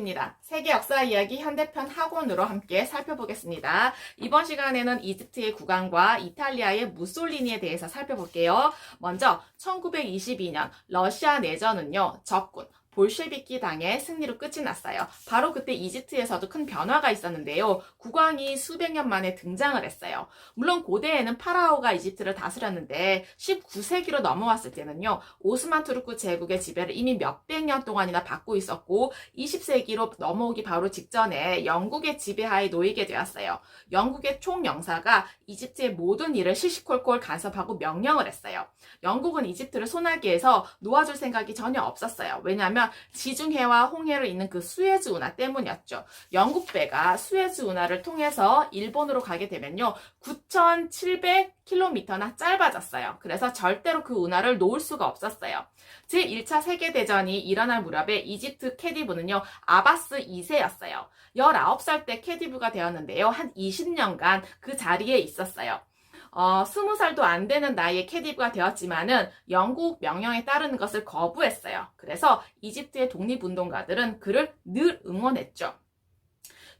반갑습니다. 세계 역사 이야기 현대편 학원으로 함께 살펴보겠습니다. 이번 시간에는 이집트의 국왕과 이탈리아의 무솔리니에 대해서 살펴볼게요. 먼저 1922년 러시아 내전은요, 적군 볼셰비키 당의 승리로 끝이 났어요. 바로 그때 이집트에서도 큰 변화가 있었는데요. 국왕이 수백 년 만에 등장을 했어요. 물론 고대에는 파라오가 이집트를 다스렸는데 19세기로 넘어왔을 때는요. 오스만 투르크 제국의 지배를 이미 몇백 년 동안이나 받고 있었고 20세기로 넘어오기 바로 직전에 영국의 지배하에 놓이게 되었어요. 영국의 총영사가 이집트의 모든 일을 시시콜콜 간섭하고 명령을 했어요. 영국은 이집트를 소나기에서 놓아줄 생각이 전혀 없었어요. 왜냐하면 지중해와 홍해를 잇는 그 수에즈 운하 때문이었죠. 영국 배가 수에즈 운하를 통해서 일본으로 가게 되면요. 9,700km나 짧아졌어요. 그래서 절대로 그 운하를 놓을 수가 없었어요. 제1차 세계대전이 일어날 무렵에 이집트 캐디브는요. 아바스 2세였어요. 19살 때 캐디브가 되었는데요. 한 20년간 그 자리에 있었어요. 20살도 안 되는 나이에 캐디브가 되었지만은 영국 명령에 따르는 것을 거부했어요. 그래서 이집트의 독립운동가들은 그를 늘 응원했죠.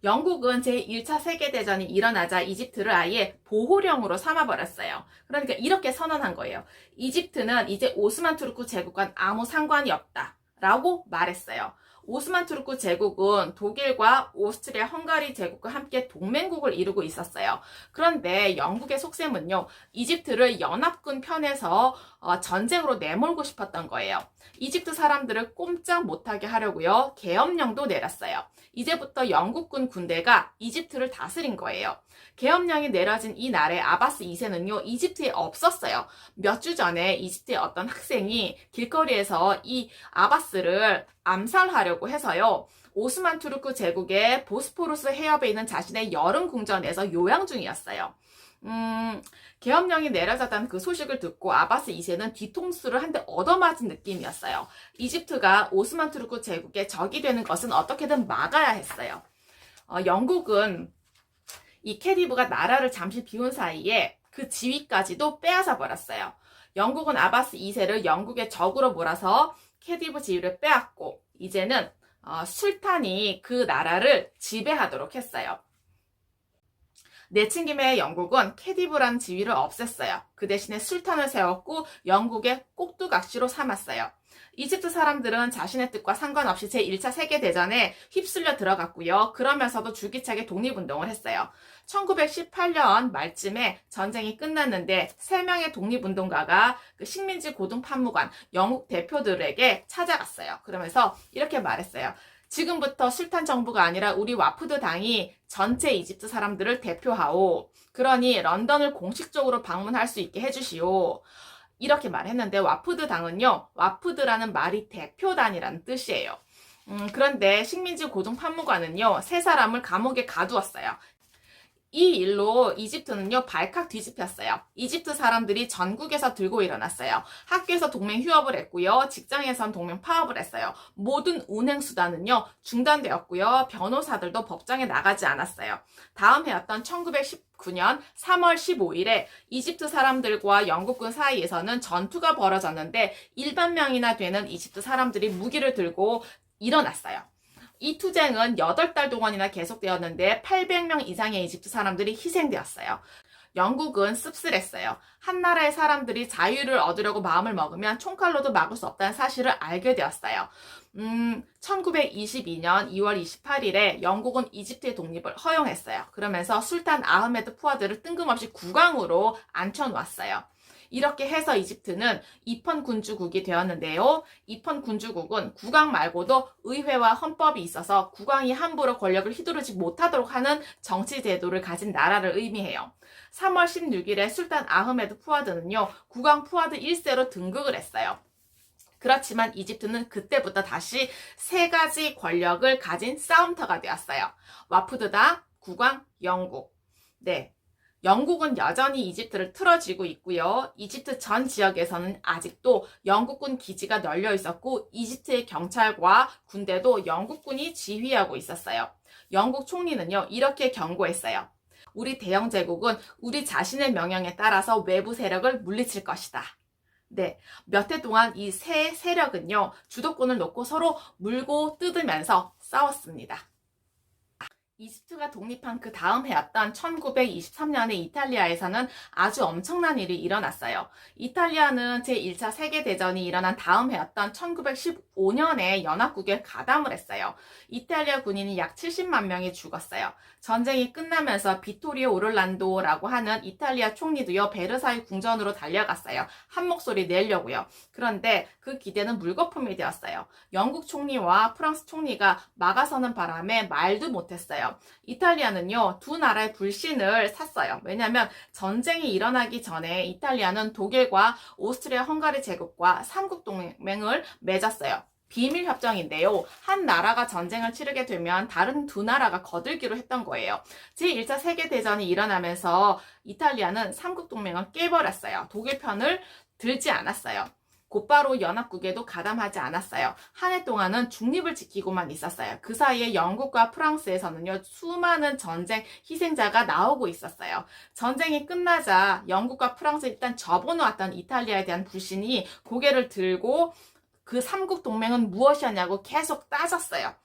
영국은 제1차 세계대전이 일어나자 이집트를 아예 보호령으로 삼아버렸어요. 그러니까 이렇게 선언한 거예요. 이집트는 이제 오스만 투르크 제국과는 아무 상관이 없다 라고 말했어요. 오스만 투르크 제국은 독일과 오스트리아, 헝가리 제국과 함께 동맹국을 이루고 있었어요. 그런데 영국의 속셈은요, 이집트를 연합군 편에서 전쟁으로 내몰고 싶었던 거예요. 이집트 사람들을 꼼짝 못하게 하려고요, 계엄령도 내렸어요. 이제부터 영국군 군대가 이집트를 다스린 거예요. 계엄령이 내려진 이 날에 아바스 2세는요, 이집트에 없었어요. 몇 주 전에 이집트의 어떤 학생이 길거리에서 이 아바스를 암살하려고 해서요, 오스만 투르크 제국의 보스포루스 해협에 있는 자신의 여름 궁전에서 요양 중이었어요. 계엄령이 내려졌다는 그 소식을 듣고 아바스 2세는 뒤통수를 한 대 얻어맞은 느낌이었어요. 이집트가 오스만 투르크 제국의 적이 되는 것은 어떻게든 막아야 했어요. 영국은 이 캐디브가 나라를 잠시 비운 사이에 그 지위까지도 빼앗아 버렸어요. 영국은 아바스 2세를 영국의 적으로 몰아서 캐디브 지위를 빼앗고 이제는 술탄이 그 나라를 지배하도록 했어요. 내친김에 영국은 캐디브라는 지위를 없앴어요. 그 대신에 술탄을 세웠고 영국의 꼭두각시로 삼았어요. 이집트 사람들은 자신의 뜻과 상관없이 제1차 세계대전에 휩쓸려 들어갔고요. 그러면서도 줄기차게 독립운동을 했어요. 1918년 말쯤에 전쟁이 끝났는데 3명의 독립운동가가 그 식민지 고등판무관 영국 대표들에게 찾아갔어요. 그러면서 이렇게 말했어요. 지금부터 술탄 정부가 아니라 우리 와푸드 당이 전체 이집트 사람들을 대표하오. 그러니 런던을 공식적으로 방문할 수 있게 해주시오. 이렇게 말했는데 와푸드 당은요, 와푸드라는 말이 대표단이라는 뜻이에요. 그런데 식민지 고등판무관은요, 3사람을 감옥에 가두었어요. 이 일로 이집트는요, 발칵 뒤집혔어요. 이집트 사람들이 전국에서 들고 일어났어요. 학교에서 동맹 휴업을 했고요. 직장에선 동맹 파업을 했어요. 모든 운행수단은요, 중단되었고요. 변호사들도 법정에 나가지 않았어요. 다음 해였던 1919년 3월 15일에 이집트 사람들과 영국군 사이에서는 전투가 벌어졌는데 1만 명이나 되는 이집트 사람들이 무기를 들고 일어났어요. 이 투쟁은 8달 동안이나 계속되었는데 800명 이상의 이집트 사람들이 희생되었어요. 영국은 씁쓸했어요. 한 나라의 사람들이 자유를 얻으려고 마음을 먹으면 총칼로도 막을 수 없다는 사실을 알게 되었어요. 1922년 2월 28일에 영국은 이집트의 독립을 허용했어요. 그러면서 술탄 아흐메드 푸아드를 뜬금없이 국왕으로 앉혀놓았어요. 이렇게 해서 이집트는 입헌 군주국이 되었는데요. 입헌 군주국은 국왕 말고도 의회와 헌법이 있어서 국왕이 함부로 권력을 휘두르지 못하도록 하는 정치 제도를 가진 나라를 의미해요. 3월 16일에 술탄 아흐메드 푸아드는요, 국왕 푸아드 1세로 등극을 했어요. 그렇지만 이집트는 그때부터 다시 3가지 권력을 가진 싸움터가 되었어요. 와푸드당, 국왕, 영국. 네. 영국은 여전히 이집트를 틀어쥐고 있고요. 이집트 전 지역에서는 아직도 영국군 기지가 널려 있었고 이집트의 경찰과 군대도 영국군이 지휘하고 있었어요. 영국 총리는요, 이렇게 경고했어요. 우리 대영 제국은 우리 자신의 명령에 따라서 외부 세력을 물리칠 것이다. 네, 몇 해 동안 이 세 세력은요, 주도권을 놓고 서로 물고 뜯으면서 싸웠습니다. 이집트가 독립한 그 다음 해였던 1923년에 이탈리아에서는 아주 엄청난 일이 일어났어요. 이탈리아는 제1차 세계대전이 일어난 다음 해였던 1915년에 연합국에 가담을 했어요. 이탈리아 군인이 약 70만 명이 죽었어요. 전쟁이 끝나면서 비토리오 오를란도라고 하는 이탈리아 총리도요, 베르사유 궁전으로 달려갔어요. 한 목소리 내려고요. 그런데 그 기대는 물거품이 되었어요. 영국 총리와 프랑스 총리가 막아서는 바람에 말도 못했어요. 이탈리아는요, 두 나라의 불신을 샀어요. 왜냐하면 전쟁이 일어나기 전에 이탈리아는 독일과 오스트리아 헝가리 제국과 삼국 동맹을 맺었어요. 비밀 협정인데요. 한 나라가 전쟁을 치르게 되면 다른 두 나라가 거들기로 했던 거예요. 제1차 세계대전이 일어나면서 이탈리아는 삼국 동맹을 깨버렸어요. 독일 편을 들지 않았어요. 곧바로 연합국에도 가담하지 않았어요. 한 해 동안은 중립을 지키고만 있었어요. 그 사이에 영국과 프랑스에서는요, 수많은 전쟁 희생자가 나오고 있었어요. 전쟁이 끝나자 영국과 프랑스 일단 접어놓았던 이탈리아에 대한 불신이 고개를 들고 그 삼국 동맹은 무엇이었냐고 계속 따졌어요.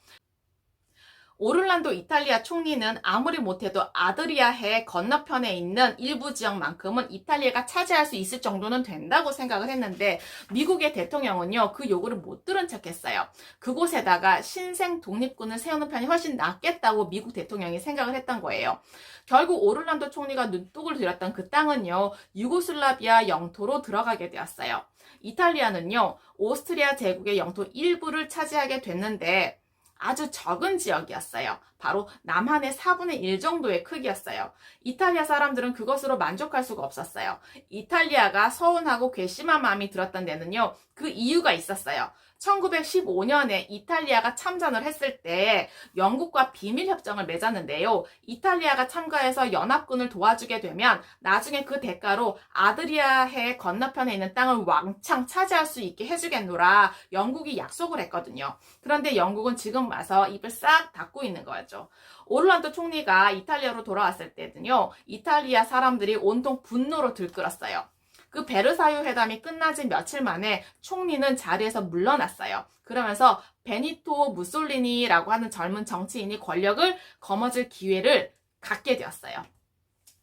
오를란도 이탈리아 총리는 아무리 못해도 아드리아해 건너편에 있는 일부 지역만큼은 이탈리아가 차지할 수 있을 정도는 된다고 생각을 했는데 미국의 대통령은요, 그 요구를 못 들은 척했어요. 그곳에다가 신생 독립군을 세우는 편이 훨씬 낫겠다고 미국 대통령이 생각을 했던 거예요. 결국 오를란도 총리가 눈독을 들였던 그 땅은요, 유고슬라비아 영토로 들어가게 되었어요. 이탈리아는요, 오스트리아 제국의 영토 일부를 차지하게 됐는데 아주 적은 지역이었어요. 바로 남한의 4분의 1 정도의 크기였어요. 이탈리아 사람들은 그것으로 만족할 수가 없었어요. 이탈리아가 서운하고 괘씸한 마음이 들었던 데는요, 그 이유가 있었어요. 1915년에 이탈리아가 참전을 했을 때 영국과 비밀협정을 맺었는데요. 이탈리아가 참가해서 연합군을 도와주게 되면 나중에 그 대가로 아드리아해 건너편에 있는 땅을 왕창 차지할 수 있게 해주겠노라 영국이 약속을 했거든요. 그런데 영국은 지금 와서 입을 싹 닫고 있는 거죠. 오를란도 총리가 이탈리아로 돌아왔을 때는요, 이탈리아 사람들이 온통 분노로 들끓었어요. 그 베르사유 회담이 끝나지 며칠 만에 총리는 자리에서 물러났어요. 그러면서 베니토 무솔리니라고 하는 젊은 정치인이 권력을 거머쥘 기회를 갖게 되었어요.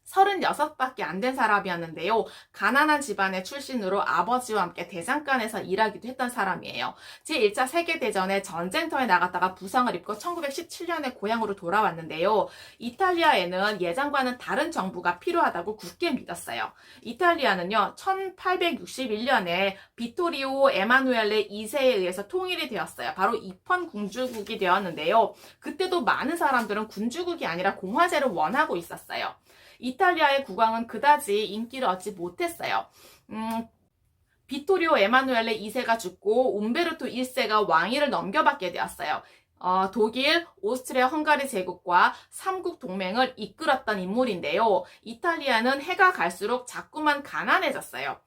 36밖에 안 된 사람이었는데요. 가난한 집안의 출신으로 아버지와 함께 대장간에서 일하기도 했던 사람이에요. 제1차 세계대전에 전쟁터에 나갔다가 부상을 입고 1917년에 고향으로 돌아왔는데요. 이탈리아에는 예전과는 다른 정부가 필요하다고 굳게 믿었어요. 이탈리아는요, 1861년에 비토리오 에마누엘레 2세에 의해서 통일이 되었어요. 바로 입헌 군주국이 되었는데요. 그때도 많은 사람들은 군주국이 아니라 공화제를 원하고 있었어요. 이탈리아의 국왕은 그다지 인기를 얻지 못했어요. 비토리오 에마누엘레 2세가 죽고 움베르토 1세가 왕위를 넘겨받게 되었어요. 독일, 오스트리아, 헝가리 제국과 삼국 동맹을 이끌었던 인물인데요. 이탈리아는 해가 갈수록 자꾸만 가난해졌어요.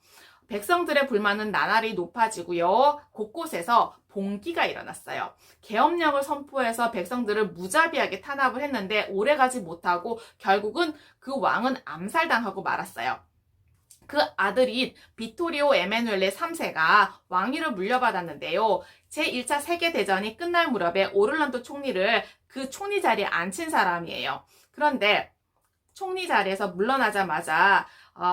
백성들의 불만은 나날이 높아지고요. 곳곳에서 봉기가 일어났어요. 계엄령을 선포해서 백성들을 무자비하게 탄압을 했는데 오래가지 못하고 결국은 그 왕은 암살당하고 말았어요. 그 아들인 비토리오 에마누엘레 3세가 왕위를 물려받았는데요. 제1차 세계대전이 끝날 무렵에 오를란도 총리를 그 총리 자리에 앉힌 사람이에요. 그런데 총리 자리에서 물러나자마자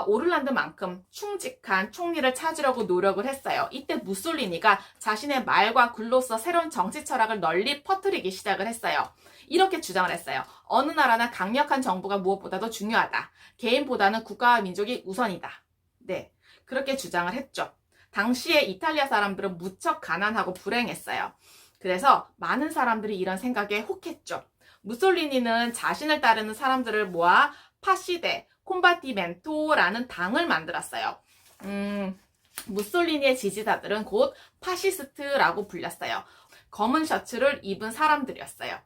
오를란드만큼 충직한 총리를 찾으려고 노력을 했어요. 이때 무솔리니가 자신의 말과 글로써 새로운 정치 철학을 널리 퍼뜨리기 시작을 했어요. 이렇게 주장을 했어요. 어느 나라나 강력한 정부가 무엇보다도 중요하다. 개인보다는 국가와 민족이 우선이다. 네, 그렇게 주장을 했죠. 당시에 이탈리아 사람들은 무척 가난하고 불행했어요. 그래서 많은 사람들이 이런 생각에 혹했죠. 무솔리니는 자신을 따르는 사람들을 모아 파시데 콤바티멘토라는 당을 만들었어요. 무솔리니의 지지자들은 곧 파시스트라고 불렸어요. 검은 셔츠를 입은 사람들이었어요.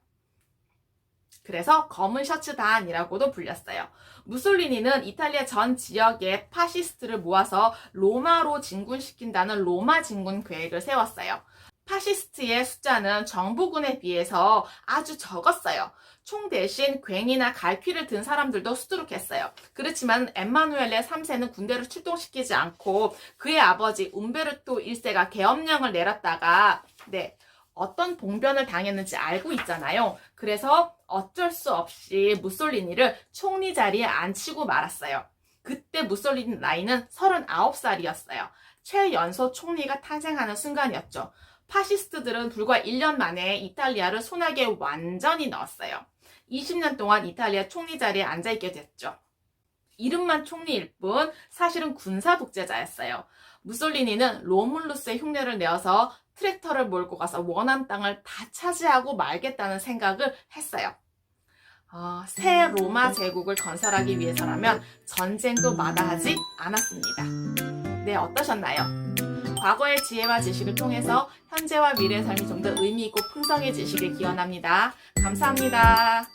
그래서 검은 셔츠단이라고도 불렸어요. 무솔리니는 이탈리아 전 지역의 파시스트를 모아서 로마로 진군시킨다는 로마 진군 계획을 세웠어요. 파시스트의 숫자는 정부군에 비해서 아주 적었어요. 총 대신 괭이나 갈퀴를 든 사람들도 수두룩했어요. 그렇지만 엠마누엘레 3세는 군대를 출동시키지 않고 그의 아버지 움베르토 1세가 계엄령을 내렸다가 어떤 봉변을 당했는지 알고 있잖아요. 그래서 어쩔 수 없이 무솔리니를 총리 자리에 앉히고 말았어요. 그때 무솔리니 나이는 39살이었어요. 최연소 총리가 탄생하는 순간이었죠. 파시스트들은 불과 1년 만에 이탈리아를 손아귀에 완전히 넣었어요. 20년 동안 이탈리아 총리 자리에 앉아있게 됐죠. 이름만 총리일 뿐 사실은 군사 독재자였어요. 무솔리니는 로물루스의 흉내를 내어서 트랙터를 몰고 가서 원한 땅을 다 차지하고 말겠다는 생각을 했어요. 새 로마 제국을 건설하기 위해서라면 전쟁도 마다하지 않았습니다. 어떠셨나요? 과거의 지혜와 지식을 통해서 현재와 미래의 삶이 좀 더 의미 있고 풍성해지시길 기원합니다. 감사합니다.